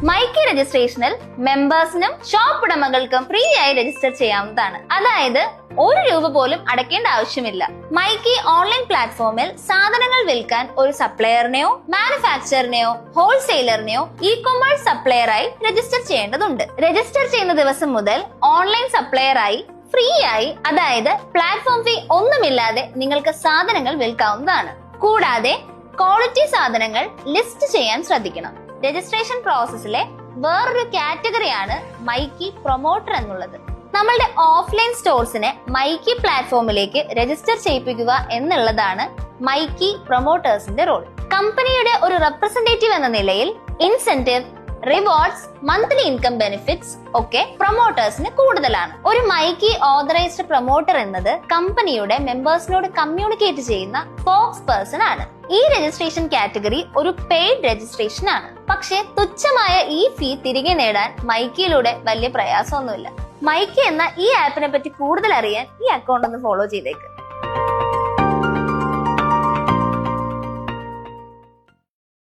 മൈക്കി രജിസ്ട്രേഷനിൽ മെമ്പേഴ്സിനും shop ഉടമകൾക്കും free ആയി register ചെയ്യാവുന്നതാണ്. അതായത് ₹1 പോലും അടയ്ക്കേണ്ട ആവശ്യമില്ല. മൈക്കി ഓൺലൈൻ പ്ലാറ്റ്ഫോമിൽ സാധനങ്ങൾ വിൽക്കാൻ ഒരു സപ്ലയറിനെയോ മാനുഫാക്ചറിനെയോ ഹോൾസെയിലറിനെയോ ഇ-കൊമേഴ്സ് സപ്ലയറായി രജിസ്റ്റർ ചെയ്യേണ്ടതുണ്ട്. രജിസ്റ്റർ ചെയ്യുന്ന ദിവസം മുതൽ ഓൺലൈൻ സപ്ലയറായി ഫ്രീ ആയി, അതായത് പ്ലാറ്റ്ഫോം ഫീ ഒന്നുമില്ലാതെ നിങ്ങൾക്ക് സാധനങ്ങൾ വിൽക്കാവുന്നതാണ്. കൂടാതെ ക്വാളിറ്റി സാധനങ്ങൾ ലിസ്റ്റ് ചെയ്യാൻ ശ്രദ്ധിക്കണം. രജിസ്ട്രേഷൻ പ്രോസസ്സിലെ വേറൊരു കാറ്റഗറിയാണ് മൈക്കി പ്രൊമോട്ടർ എന്നുള്ളത്. നമ്മളുടെ ഓഫ്ലൈൻ സ്റ്റോഴ്സിനെ മൈക്കി പ്ലാറ്റ്ഫോമിലേക്ക് രജിസ്റ്റർ ചെയ്യിപ്പിക്കുക എന്നുള്ളതാണ് മൈക്കി പ്രൊമോട്ടേഴ്സിന്റെ റോൾ. കമ്പനിയുടെ ഒരു റെപ്രസെന്റേറ്റീവ് എന്ന നിലയിൽ incentive, rewards, monthly income benefits ഒക്കെ പ്രൊമോട്ടേഴ്സിന് കൂടുതലാണ്. ഒരു മൈക്കി ഓതറൈസ്ഡ് പ്രൊമോട്ടർ എന്നത് കമ്പനിയുടെ മെമ്പേഴ്സിനോട് കമ്മ്യൂണിക്കേറ്റ് ചെയ്യുന്ന സ്പോക്സ് പേഴ്സൺ ആണ്. ഈ രജിസ്ട്രേഷൻ കാറ്റഗറി ഒരു പെയ്ഡ് രജിസ്ട്രേഷൻ ആണ്. പക്ഷേ തുച്ഛമായ ഈ ഫീ തിരികെ നേടാൻ മൈക്കിയിലൂടെ വലിയ പ്രയാസമൊന്നുമില്ല. മൈക്കി എന്ന ഈ ആപ്പിനെ പറ്റി കൂടുതൽ അറിയാൻ ഈ അക്കൗണ്ട് ഒന്ന് ഫോളോ ചെയ്തേക്ക്.